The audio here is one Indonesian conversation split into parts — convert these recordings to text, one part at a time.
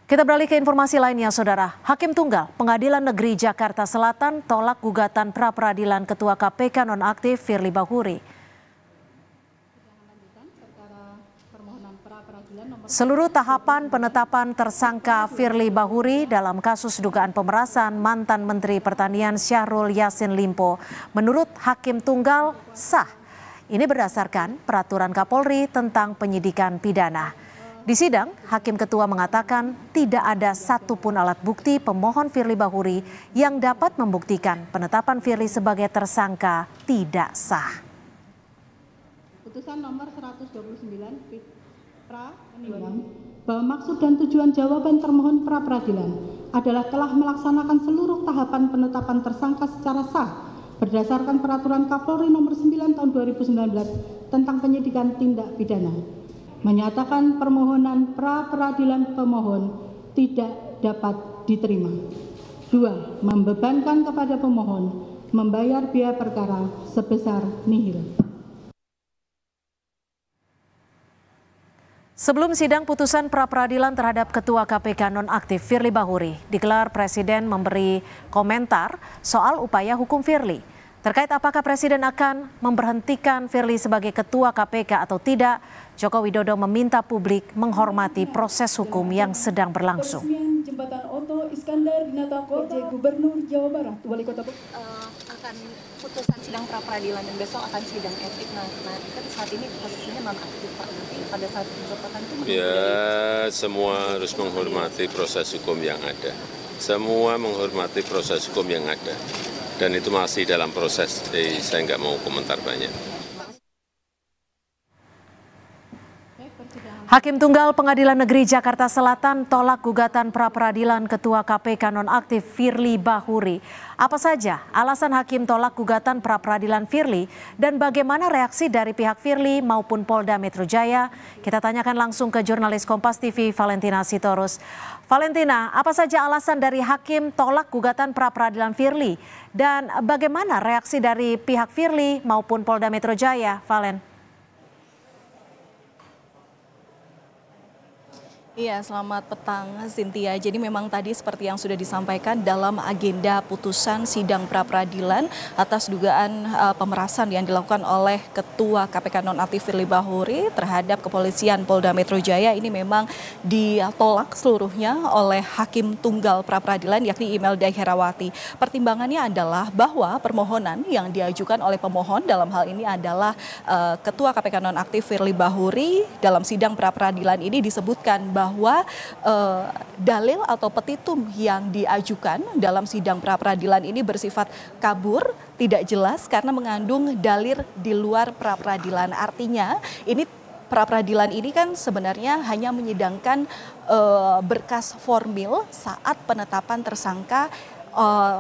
Kita beralih ke informasi lainnya, Saudara. Hakim Tunggal Pengadilan Negeri Jakarta Selatan tolak gugatan pra-peradilan Ketua KPK nonaktif Firly Bahuri. Seluruh tahapan penetapan tersangka Firly Bahuri dalam kasus dugaan pemerasan mantan Menteri Pertanian Syahrul Yassin Limpo menurut Hakim Tunggal sah. Ini berdasarkan peraturan Kapolri tentang penyidikan pidana. Di sidang, Hakim Ketua mengatakan tidak ada satupun alat bukti pemohon Firly Bahuri yang dapat membuktikan penetapan Firly sebagai tersangka tidak sah. Putusan nomor 129 pra penilaian bahwa maksud dan tujuan jawaban termohon pra peradilan adalah telah melaksanakan seluruh tahapan penetapan tersangka secara sah berdasarkan peraturan Kapolri nomor 9 tahun 2019 tentang penyidikan tindak pidana. Menyatakan permohonan pra peradilan pemohon tidak dapat diterima. 2. Membebankan kepada pemohon membayar biaya perkara sebesar nihil. Sebelum sidang putusan pra-peradilan terhadap Ketua KPK nonaktif Firly Bahuri digelar, Presiden memberi komentar soal upaya hukum Firly. Terkait apakah Presiden akan memberhentikan Firly sebagai Ketua KPK atau tidak, Joko Widodo meminta publik menghormati proses hukum yang sedang berlangsung. Jembatan Oto Iskandar Dinata Kota Gubernur Jawa Barat, Wali Kota akan putusan sidang pra-peradilan dan besok akan sidang etik. Nah kan saat ini posisinya nonaktif Pak. Pada saat penetapan itu semua harus menghormati proses hukum yang ada. Semua menghormati proses hukum yang ada. Dan itu masih dalam proses, jadi saya nggak mau komentar banyak. Hakim Tunggal Pengadilan Negeri Jakarta Selatan tolak gugatan pra-peradilan Ketua KPK nonaktif Firly Bahuri. Apa saja alasan Hakim tolak gugatan pra-peradilan Firly dan bagaimana reaksi dari pihak Firly maupun Polda Metro Jaya? Kita tanyakan langsung ke jurnalis Kompas TV Valentina Sitorus. Valentina, apa saja alasan dari Hakim tolak gugatan pra-peradilan Firly dan bagaimana reaksi dari pihak Firly maupun Polda Metro Jaya, Valen? Iya, selamat petang Cynthia. Jadi memang tadi seperti yang sudah disampaikan dalam agenda putusan sidang pra-peradilan atas dugaan pemerasan yang dilakukan oleh Ketua KPK nonaktif Firly Bahuri terhadap kepolisian Polda Metro Jaya ini memang ditolak seluruhnya oleh Hakim Tunggal pra-peradilan yakni Imelda Herawati. Pertimbangannya adalah bahwa permohonan yang diajukan oleh pemohon dalam hal ini adalah Ketua KPK nonaktif Firly Bahuri dalam sidang pra-peradilan ini disebutkan bahwa dalil atau petitum yang diajukan dalam sidang pra-peradilan ini bersifat kabur, tidak jelas karena mengandung dalil di luar pra-peradilan. Artinya ini pra-peradilan ini kan sebenarnya hanya menyidangkan berkas formil saat penetapan tersangka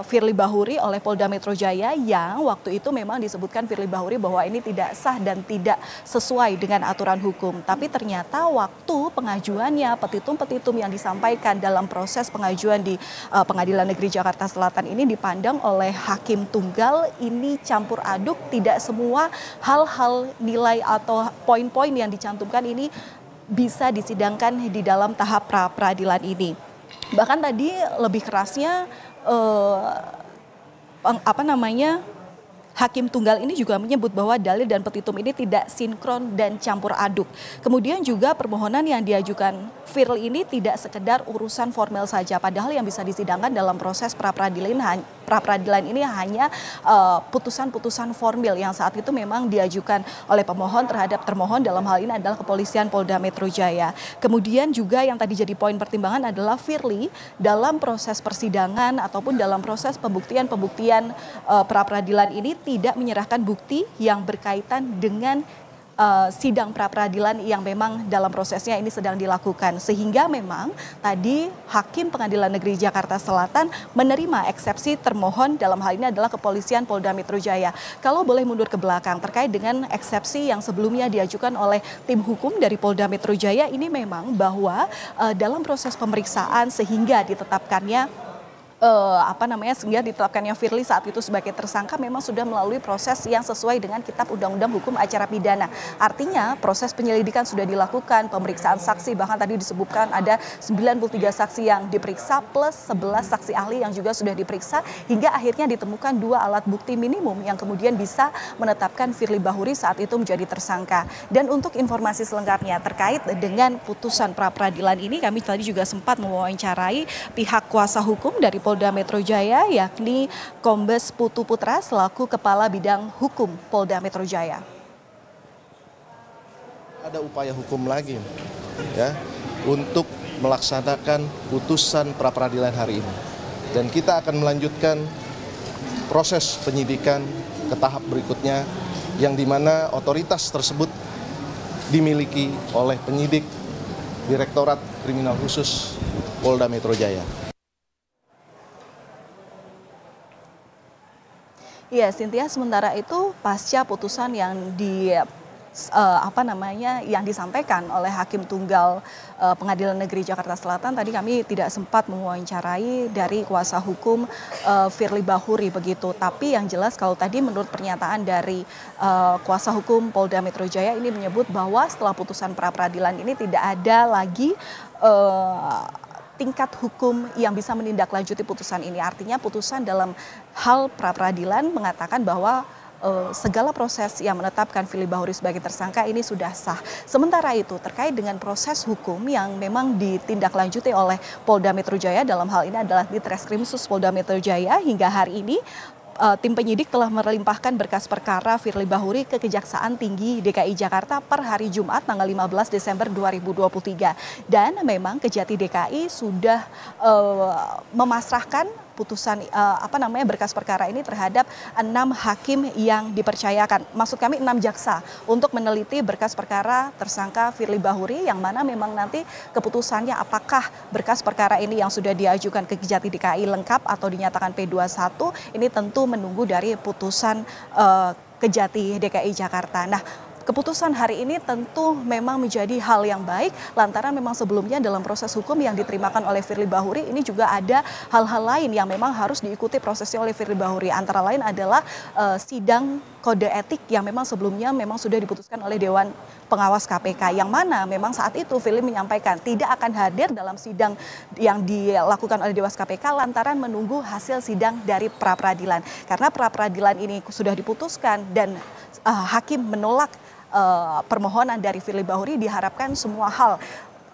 Firly Bahuri oleh Polda Metro Jaya yang waktu itu memang disebutkan Firly Bahuri bahwa ini tidak sah dan tidak sesuai dengan aturan hukum. Tapi ternyata waktu pengajuannya petitum-petitum yang disampaikan dalam proses pengajuan di Pengadilan Negeri Jakarta Selatan ini dipandang oleh Hakim Tunggal ini campur aduk, tidak semua hal-hal nilai atau poin-poin yang dicantumkan ini bisa disidangkan di dalam tahap pra-peradilan ini. Bahkan tadi lebih kerasnya Hakim Tunggal ini juga menyebut bahwa dalil dan petitum ini tidak sinkron dan campur aduk. Kemudian juga permohonan yang diajukan Firly ini tidak sekedar urusan formil saja, padahal yang bisa disidangkan dalam proses pra-peradilan ini hanya putusan-putusan formil yang saat itu memang diajukan oleh pemohon terhadap termohon, dalam hal ini adalah kepolisian Polda Metro Jaya. Kemudian juga yang tadi jadi poin pertimbangan adalah Firly dalam proses persidangan ataupun dalam proses pembuktian pra-peradilan ini tidak menyerahkan bukti yang berkaitan dengan sidang pra-peradilan yang memang dalam prosesnya ini sedang dilakukan. Sehingga memang tadi Hakim Pengadilan Negeri Jakarta Selatan menerima eksepsi termohon, dalam hal ini adalah kepolisian Polda Metro Jaya. Kalau boleh mundur ke belakang terkait dengan eksepsi yang sebelumnya diajukan oleh tim hukum dari Polda Metro Jaya, ini memang bahwa dalam proses pemeriksaan sehingga ditetapkannya sehingga ditetapkannya Firly saat itu sebagai tersangka memang sudah melalui proses yang sesuai dengan Kitab Undang-Undang Hukum Acara Pidana. Artinya proses penyelidikan sudah dilakukan, pemeriksaan saksi, bahkan tadi disebutkan ada 93 saksi yang diperiksa plus 11 saksi ahli yang juga sudah diperiksa, hingga akhirnya ditemukan 2 alat bukti minimum yang kemudian bisa menetapkan Firly Bahuri saat itu menjadi tersangka. Dan untuk informasi selengkapnya terkait dengan putusan pra-peradilan ini, kami tadi juga sempat mewawancarai pihak kuasa hukum dari Polda Metro Jaya, yakni Kombes Putu Putra selaku Kepala Bidang Hukum Polda Metro Jaya. Ada upaya hukum lagi ya untuk melaksanakan putusan pra-peradilan hari ini. Dan kita akan melanjutkan proses penyidikan ke tahap berikutnya yang dimana otoritas tersebut dimiliki oleh penyidik Direktorat Kriminal Khusus Polda Metro Jaya. Ya, Cynthia, sementara itu pasca putusan yang yang disampaikan oleh Hakim Tunggal Pengadilan Negeri Jakarta Selatan, tadi kami tidak sempat mewawancarai dari kuasa hukum Firly Bahuri begitu. Tapi yang jelas kalau tadi menurut pernyataan dari kuasa hukum Polda Metro Jaya ini menyebut bahwa setelah putusan pra-peradilan ini tidak ada lagi tingkat hukum yang bisa menindaklanjuti putusan ini. Artinya putusan dalam hal pra-peradilan mengatakan bahwa segala proses yang menetapkan Firly Bahuri sebagai tersangka ini sudah sah. Sementara itu terkait dengan proses hukum yang memang ditindaklanjuti oleh Polda Metro Jaya, dalam hal ini adalah di Treskrimsus Polda Metro Jaya, hingga hari ini tim penyidik telah melimpahkan berkas perkara Firly Bahuri ke Kejaksaan Tinggi DKI Jakarta per hari Jumat tanggal 15 Desember 2023. Dan memang Kejati DKI sudah memasrahkan putusan berkas perkara ini terhadap 6 hakim yang dipercayakan. Maksud kami 6 jaksa untuk meneliti berkas perkara tersangka Firly Bahuri, yang mana memang nanti keputusannya apakah berkas perkara ini yang sudah diajukan ke Kejati DKI lengkap atau dinyatakan P21, ini tentu menunggu dari putusan Kejati DKI Jakarta. Nah, keputusan hari ini tentu memang menjadi hal yang baik, lantaran memang sebelumnya dalam proses hukum yang diterimakan oleh Firly Bahuri ini juga ada hal-hal lain yang memang harus diikuti prosesnya oleh Firly Bahuri. Antara lain adalah sidang kode etik yang memang sebelumnya memang sudah diputuskan oleh Dewan Pengawas KPK, yang mana memang saat itu Firly menyampaikan tidak akan hadir dalam sidang yang dilakukan oleh Dewas KPK lantaran menunggu hasil sidang dari pra-peradilan. Karena pra-peradilan ini sudah diputuskan dan hakim menolak permohonan dari Firly Bahuri, diharapkan semua hal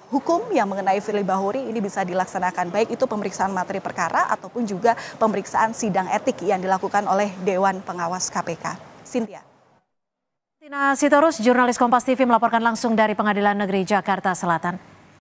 hukum yang mengenai Firly Bahuri ini bisa dilaksanakan, baik itu pemeriksaan materi perkara ataupun juga pemeriksaan sidang etik yang dilakukan oleh Dewan Pengawas KPK. Cynthia. Tina Sitorus, jurnalis Kompas TV melaporkan langsung dari Pengadilan Negeri Jakarta Selatan.